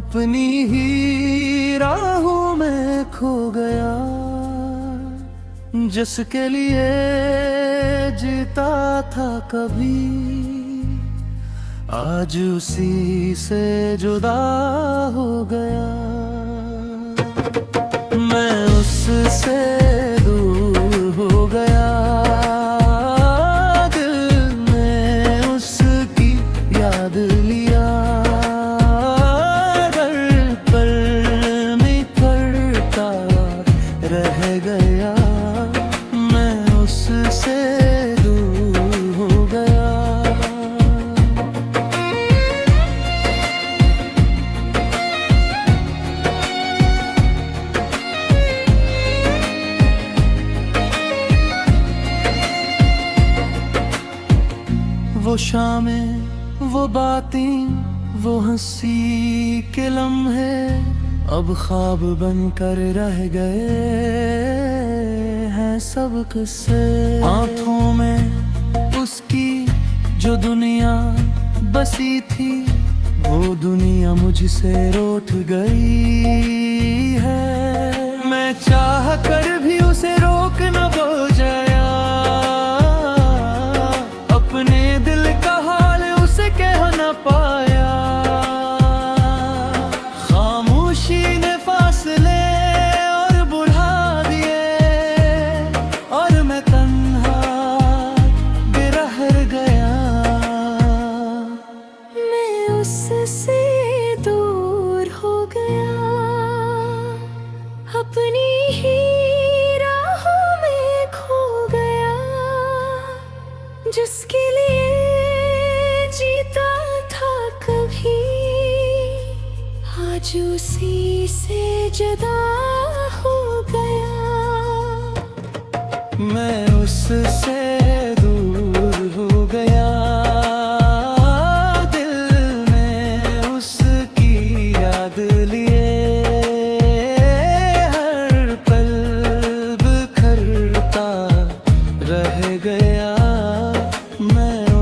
अपनी ही राहों में खो गया। जिसके लिए जीता था कभी, आज उसी से जुदा हो गया। मैं उससे दूर हो गया, दिल में उसकी याद लिया। रह गया, मैं उससे दूर हो गया। वो शामें, वो बातें, वो हंसी के लम्हे अब ख्वाब बनकर रह गए हैं सब किस्से। आँखों में उसकी जो दुनिया बसी थी, वो दुनिया मुझसे रूठ गई है। मैं चाह कर भी उसे रोक न पाया, अपने दिल का हाल उसे कह न पाया। उससे दूर हो गया, अपनी ही राहों में खो गया। जिसके लिए जीता था कभी, आज उसी से जुदा हो गया। मैं उससे दूर हो गया,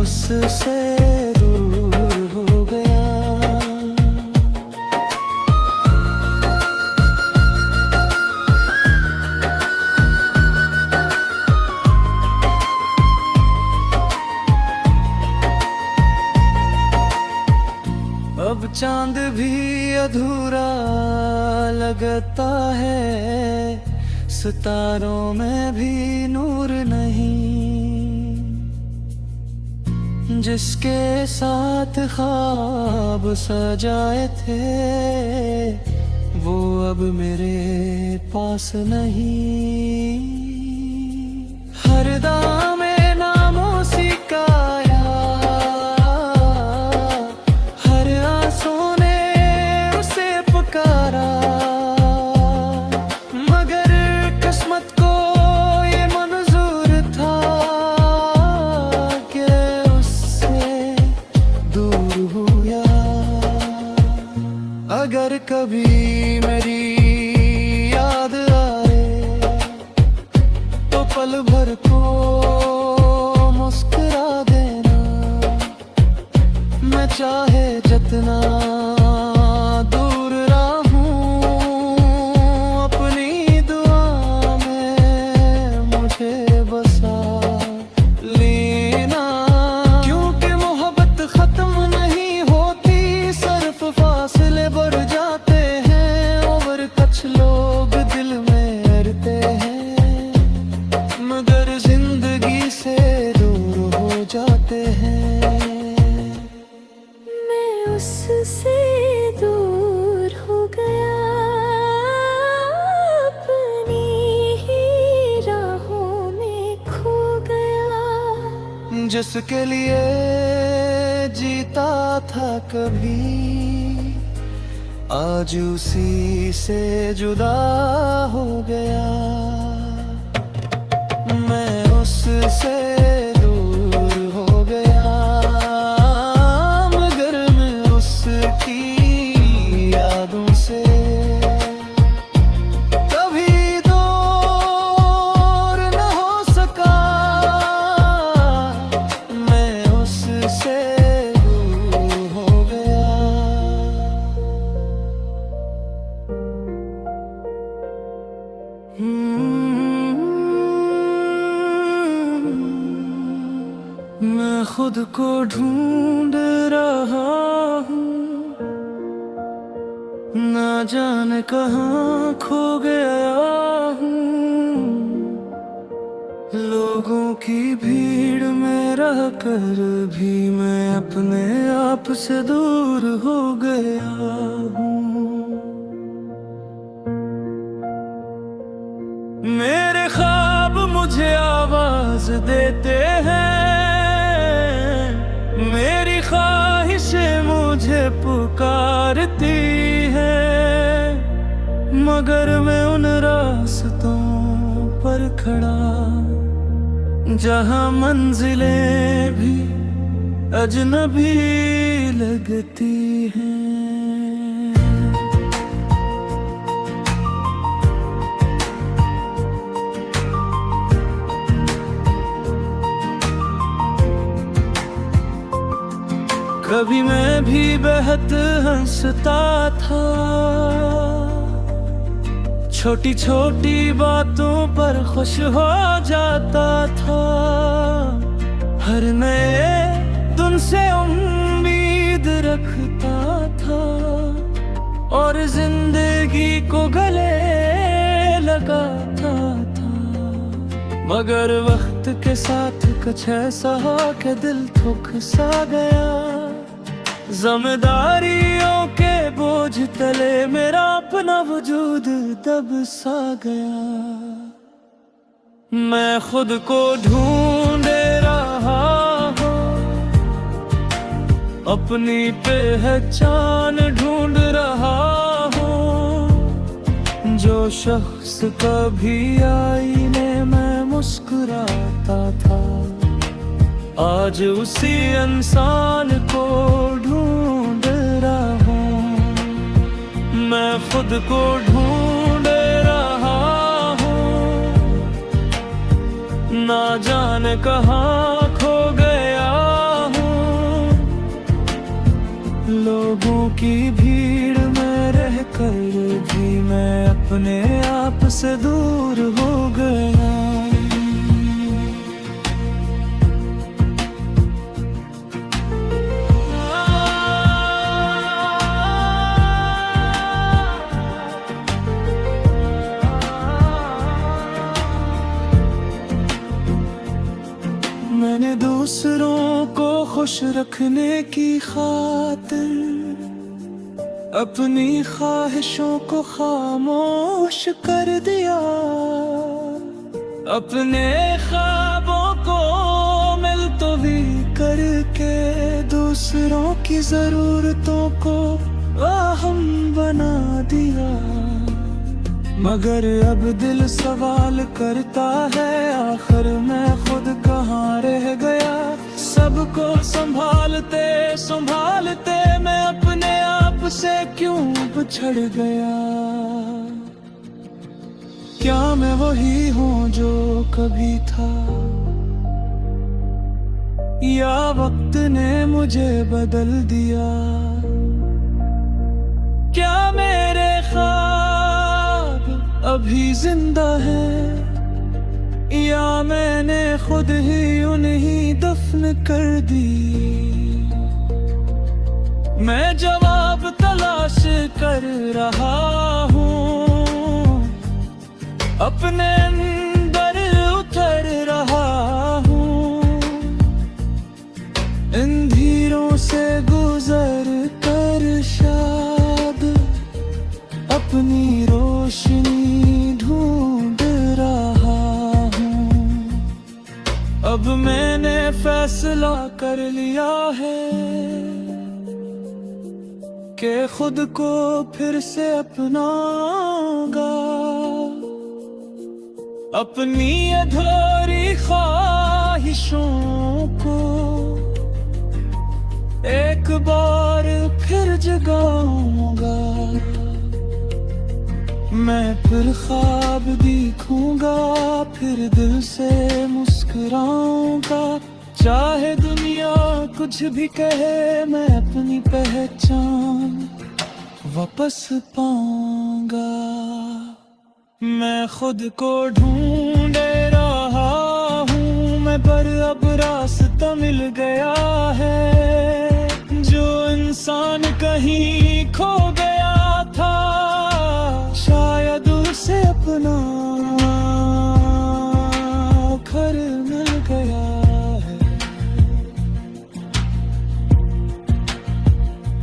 उससे दूर हो गया। अब चांद भी अधूरा लगता है, सितारों में भी नूर नहीं। जिसके साथ ख्वाब सजाए थे, वो अब मेरे पास नहीं। हर दामे नामों सिकाया, हर आंसू ने उसे पुकारा। मगर किस्मत को ये मंजूर था कि दूर हुआ। अगर कभी मेरी याद आए, तो पल भर को मुस्कुरा देना। मैं चाहे जितना दूर रहूं, अपनी दुआ में मुझे बसा लेना। क्योंकि मोहब्बत खत्म नहीं होती, सिर्फ फासले बढ़ जाते हैं। और कुछ लोग दिल में अड़ते हैं, मगर जिंदगी से दूर हो जाते हैं। मैं उससे दूर हो गया, अपनी ही राहों में खो गया। जिसके लिए जीता था कभी, आज उसी से जुदा हो गया। मैं उससे दूर हो गया, मगर मैं उसकी यादों से कभी दूर न हो सका। मैं उससे दूर हो गया। खुद को ढूंढ रहा हूँ, ना जाने कहाँ खो गया हूँ। लोगों की भीड़ में रहकर भी मैं अपने आप से दूर हो गया हूँ। मेरे ख्वाब मुझे आवाज देते हैं, मेरी ख्वाहिशें मुझे पुकारती हैं, मगर मैं उन रास्तों पर खड़ा जहाँ मंजिलें भी अजनबी लगती हैं। कभी मैं भी बेहद हंसता था, छोटी छोटी बातों पर खुश हो जाता था, हर नए दिन से उम्मीद रखता था और जिंदगी को गले लगाता था। मगर वक्त के साथ कुछ ऐसा हो कि दिल थक सा गया, जिम्मेदारियों के बोझ तले मेरा अपना वजूद दब सा गया। मैं खुद को ढूंढ रहा हूँ, अपनी पहचान ढूंढ रहा हूँ। जो शख्स कभी आईने में मुस्कुराता था, आज उसी इंसान को ढूंढ रहा हूँ। मैं खुद को ढूंढ रहा हूँ, ना जाने कहाँ खो गया हूँ। लोगों की भीड़ में रहकर भी मैं अपने आप से दूर हो गया। मैंने दूसरों को खुश रखने की खातिर अपनी ख्वाहिशों को खामोश कर दिया, अपने ख्वाबों को मुलतवी करके दूसरों की जरूरतों को अहम बना दिया। मगर अब दिल सवाल करता है, आखिर मैं खुद कहाँ रह गया। सबको संभालते संभालते मैं अपने आप से क्यों बिछड़ गया। क्या मैं वही हूँ जो कभी था, या वक्त ने मुझे बदल दिया। क्या मेरे ख्वाब अभी जिंदा है, या मैंने खुद ही उन्हें दफन कर दी। मैं जवाब तलाश कर रहा हूँ, अपने अंदर उतर रहा हूँ। इन धीरों से गुजर कर शायद अपनी रोशनी ढूंढ रहा हूँ। अब मैंने फैसला कर लिया है कि खुद को फिर से अपनाऊंगा। अपनी अधूरी ख्वाहिशों को एक बार फिर जगाऊंगा। मैं फिर ख्वाब देखूंगा, फिर दिल से मुस्कुराऊंगा। चाहे दुनिया कुछ भी कहे, मैं अपनी पहचान वापस पाऊंगा। मैं खुद को ढूंढ रहा हूँ मैं, पर अब रास्ता रास्ता मिल गया है। जो इंसान कहीं खो गया था, शायद उसे अपना घर मिल गया है।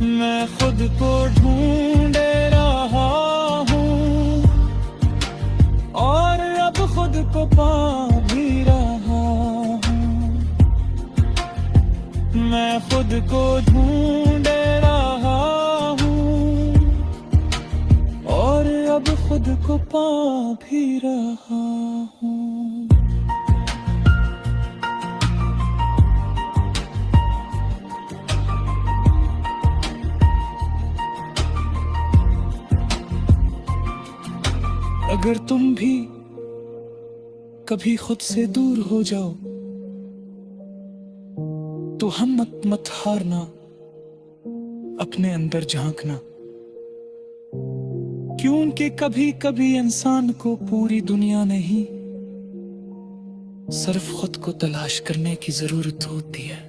मैं खुद को ढूंढ रहा हूँ और अब खुद को पा भी रहा हूँ। मैं खुद को ढूंढ रहा हूँ और अब खुद को पा भी रहा हूँ। अगर तुम भी कभी खुद से दूर हो जाओ तो हिम्मत मत हारना, अपने अंदर झांकना। क्योंकि कभी कभी इंसान को पूरी दुनिया नहीं, सिर्फ खुद को तलाश करने की जरूरत होती है।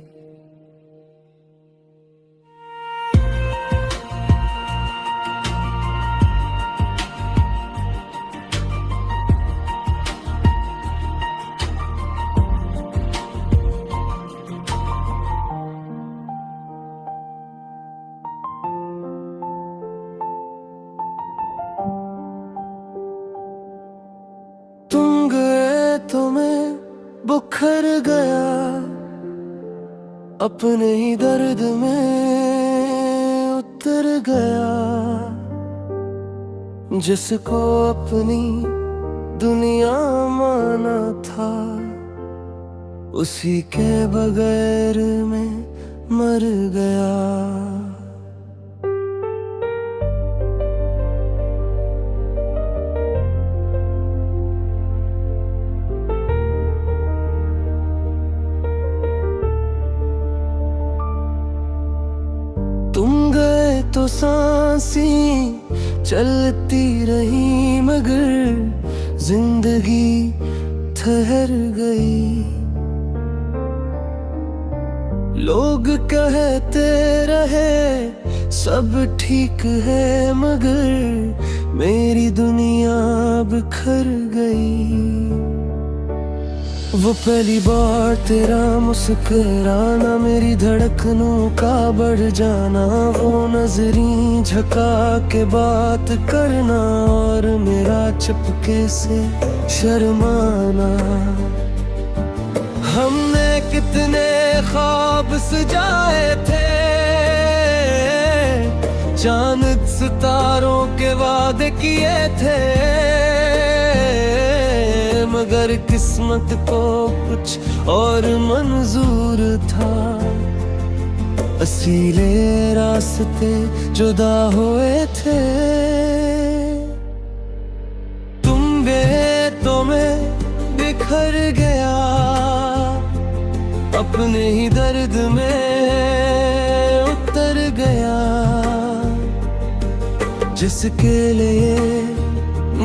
तुम गए तो मैं बुखर गया, अपने ही दर्द में उतर गया। जिसको अपनी दुनिया माना था, उसी के बगैर मैं मर गया। तुम गए तो सांसें चलती रही, मगर जिंदगी ठहर गई। लोग कहते रहे सब ठीक है, मगर मेरी दुनिया बिखर गई। वो पहली बार तेरा मुस्कुराना, मेरी धड़कनों का बढ़ जाना, वो नजरें झुका के बात करना और मेरा चुपके से शर्माना। हमने कितने ख्वाब सजाए थे, चांद सितारों के वादे किए थे, मगर किस्मत को कुछ और मंजूर था। असीले रास्ते जुदा हुए थे। तुम गए तो मैं बिखर गया, अपने ही दर्द में उतर गया। जिसके लिए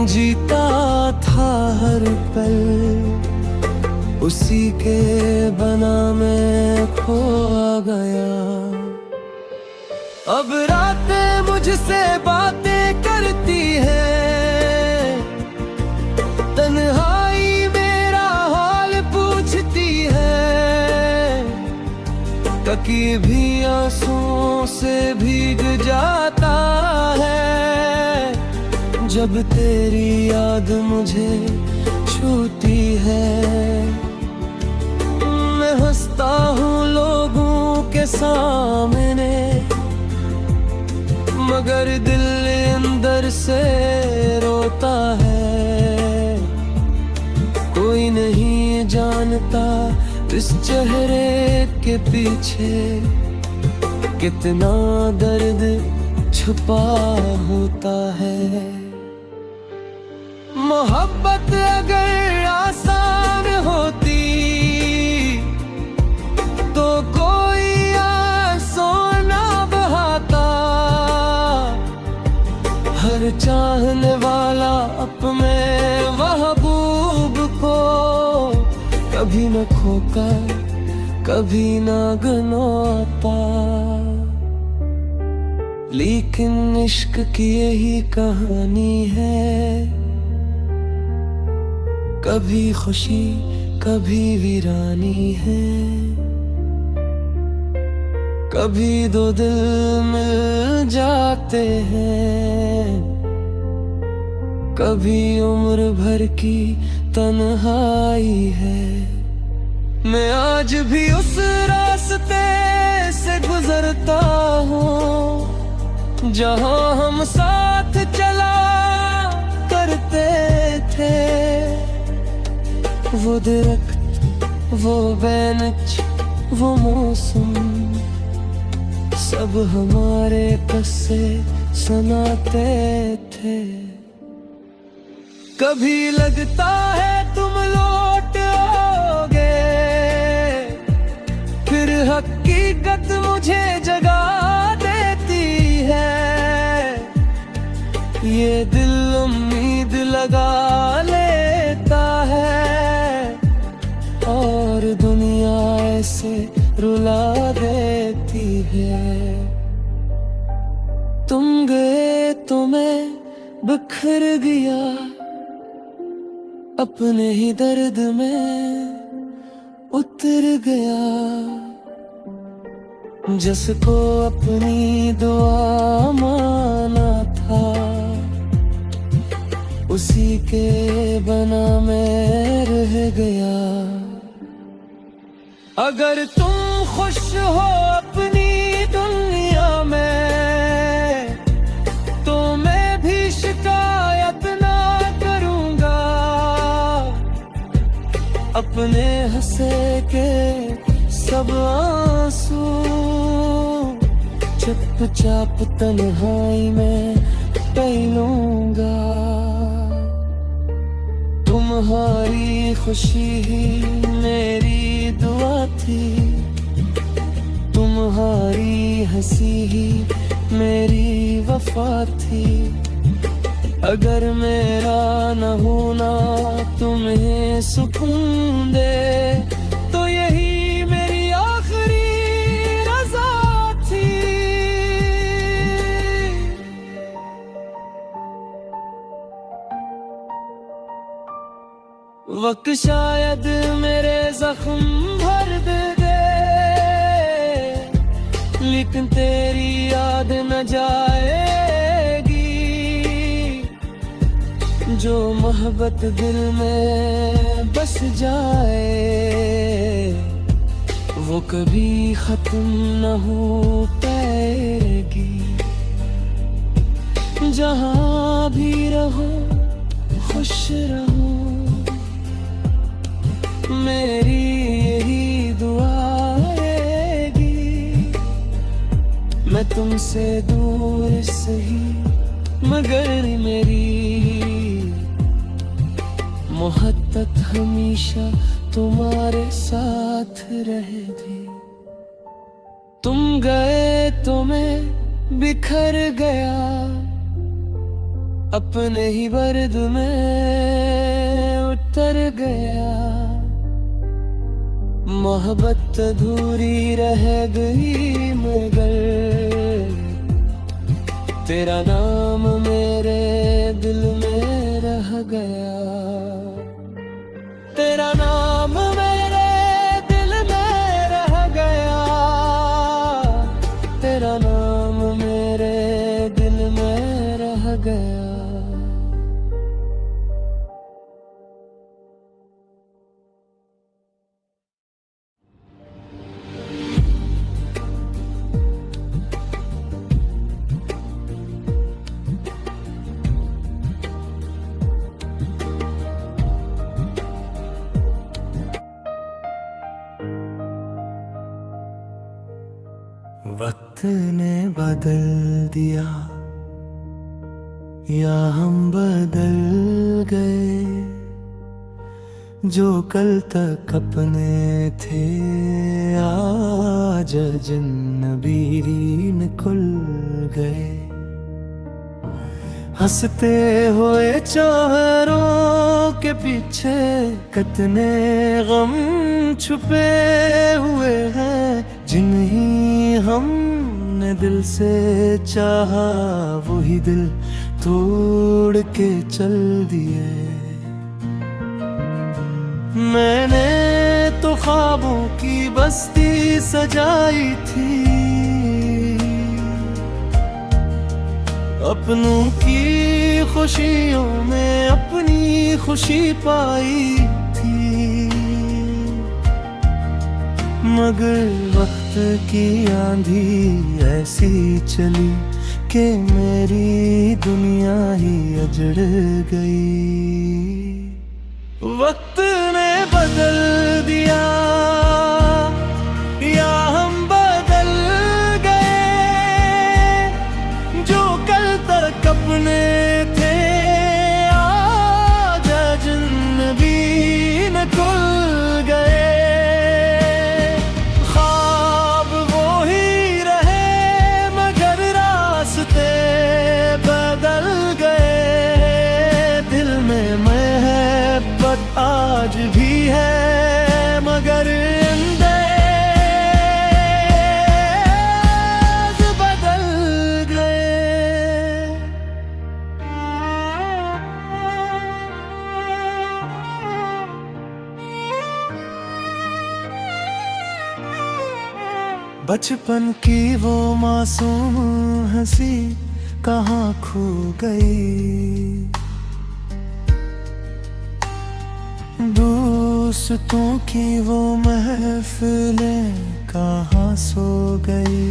जीता था हर पल, उसी के बना मैं खो गया। अब रातें मुझसे बातें करती है, तन्हाई मेरा हाल पूछती है। तकी भी आंसुओं से भीग जाता है, जब तेरी याद मुझे छूती है। मैं हंसता हूँ लोगों के सामने, मगर दिल अंदर से रोता है। कोई नहीं जानता इस चेहरे के पीछे कितना दर्द छुपा होता है। मोहब्बत अगर आसान होती तो कोई आंसू ना बहाता। हर चाहने वाला अपने महबूब को कभी न खोकर कभी नागनौता, लेकिन इश्क की यही कहानी है। कभी खुशी कभी वीरानी है, कभी दो दिल मिल जाते हैं, कभी उम्र भर की तन्हाई है। मैं आज भी उस रास्ते से गुजरता हूँ जहाँ हम साथ चला करते थे। वो दरख्त, वो बेंच, वो मौसम, सब हमारे किस्से सुनाते थे। कभी लगता है तुम लौट आओगे, फिर हकीकत मुझे जगा देती है। ये दिल उम्मीद लगा लेता है, और दुनिया ऐसे रुला देती है। तुम गए तो मैं बिखर गया, अपने ही दर्द में उतर गया। जिसको अपनी दुआ माना था, उसी के बना मैं रह गया। अगर तुम खुश हो अपनी दुनिया में, तो मैं भी शिकायत ना करूंगा। अपने हंसे के सब आंसू चुपचाप तन्हाई में पी लूंगा। तुम्हारी खुशी ही मेरी दुआ थी, तुम्हारी हंसी ही मेरी वफा थी। अगर मेरा न होना तुम्हें सुकून दे, तो यही मेरी आखिरी रज़ा थी। वक्त शायद मेरे जख्म भर दे, लेकिन तेरी याद न जाएगी। जो मोहब्बत दिल में बस जाए, वो कभी खत्म न हो पाएगी। जहाँ भी रहो खुश रहो, मेरी यही दुआ रहेगी। मैं तुमसे दूर सही, मगर मेरी मोहब्बत हमेशा तुम्हारे साथ रहेगी। तुम गए तो मैं बिखर गया, अपने ही बर्द में उतर गया। मोहब्बत अधूरी रह गई, मगर तेरा नाम मेरे दिल में रह गया। तेरा नाम मेरे दिल में रह गया, तेरा नाम मेरे दिल में रह गया। वक्त ने बदल दिया या हम बदल गए, जो कल तक अपने थे आज अजनबी खुल गए। हंसते हुए चेहरों के पीछे कितने गम छुपे हुए हैं, जिन्हें हमने दिल से चाहा वही दिल तोड़ के चल दिए। मैंने तो ख्वाबों की बस्ती सजाई थी, अपनों की खुशियों में अपनी खुशी पाई थी, मगर वक्त की आंधी ऐसी चली कि मेरी दुनिया ही अजड़ गई। वक्त ने बदल दिया या हम बदल गए, जो कल तक अपने थे आज अजनबी न खुल गए। ख्वाब वो ही रहे मगर रास्ते बदल गए, दिल में मोहब्बत आज भी है मगर अंदाज़ बदल गए। बचपन की वो मासूम हंसी कहाँ खो गई, दोस्तों की वो महफिलें कहाँ सो गई।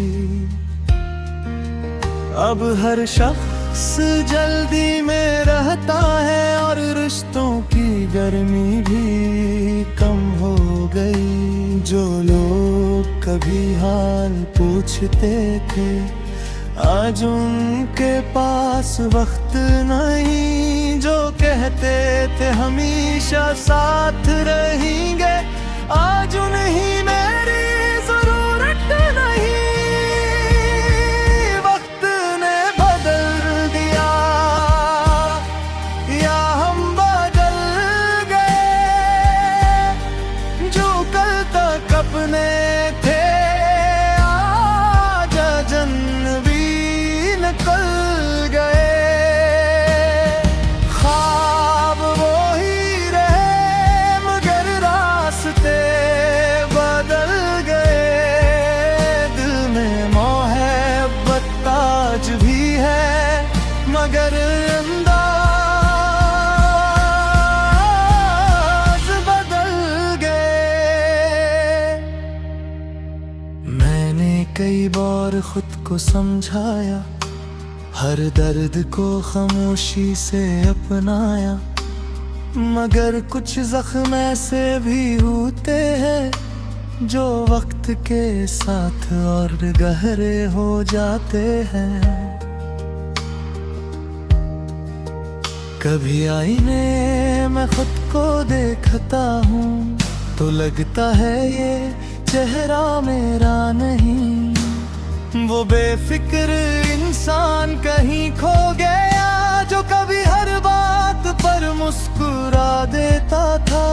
अब हर शख्स जल्दी में रहता है और रिश्तों की गर्मी भी कम हो गई। जो लोग कभी हाल पूछते थे आज उनके पास वक्त नहीं, जो कहते थे हमेशा साथ रहेंगे आज उन्हीं मेरी जरूरत नहीं। वक्त ने बदल दिया या हम बदल गए, जो कल तक अपने थे आज अजनबी निकल गए। ख्वाब वो ही रहे मगर रास्ते बदल गए, दिल में मोहब्बत आज भी है मगर अंदाज़ बदल गए। मैंने कई बार खुद को समझाया, हर दर्द को खामोशी से अपनाया, मगर कुछ जख्म ऐसे भी होते हैं जो वक्त के साथ और गहरे हो जाते हैं। कभी आईने में खुद को देखता हूँ तो लगता है ये चेहरा मेरा नहीं, वो बेफिक्र इंसान कहीं खो गया जो कभी हर बात पर मुस्कुरा देता था।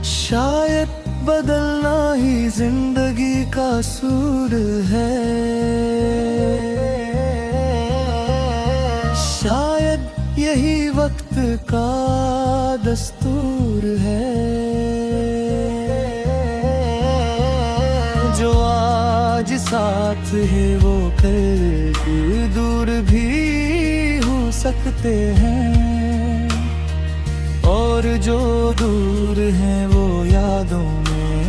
शायद बदलना ही जिंदगी का सूर है, शायद यही वक्त का दस्तूर है। जो आज साथ है वो कल दूर भी हो सकते हैं, और जो दूर हैं वो यादों में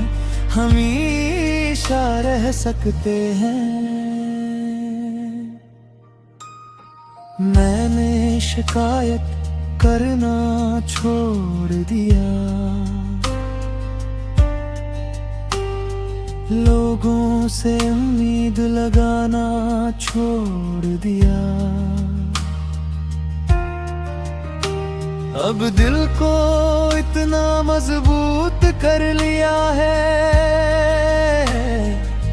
हमेशा रह सकते हैं। मैंने शिकायत करना छोड़ दिया, लोगों से उम्मीद लगाना छोड़ दिया। अब दिल को इतना मजबूत कर लिया है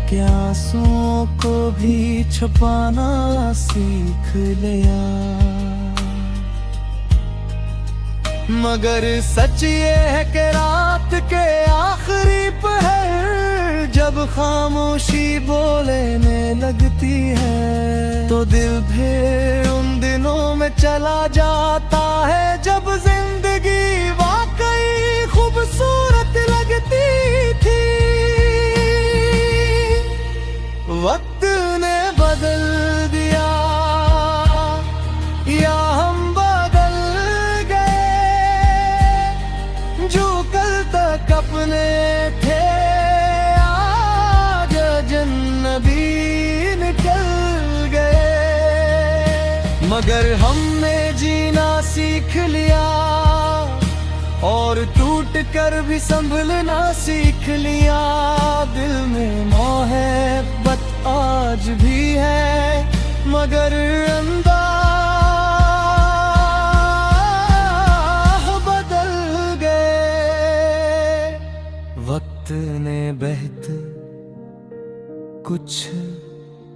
कि आंसुओं को भी छुपाना सीख लिया। मगर सच ये है कि रात के आखिरी पहर जब खामोशी बोलने लगती है तो दिल फिर उन दिनों में चला जाता है जब जिंदगी वाकई खूबसूरत लगती थी। वक्त ने बदल दिया या हम बदल गए, जो कल तक अपने थे आज अजनबी निकल गए। मगर हमने जीना सीख लिया और टूट कर भी संभलना सीख लिया। दिल में मोहब्बत आज भी है मगर अंदाज बदल गए। वक्त ने बेहद कुछ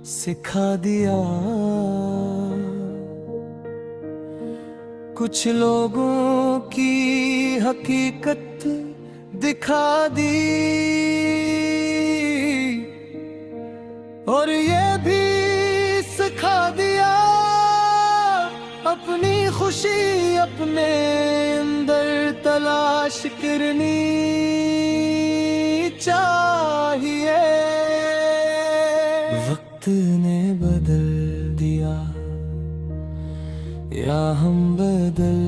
सिखा दिया, कुछ लोगों की हकीकत दिखा दी और ये भी सिखा दिया अपनी खुशी अपने अंदर तलाश करनी चाहिए। वक्त ने बदल दिया या हम बदल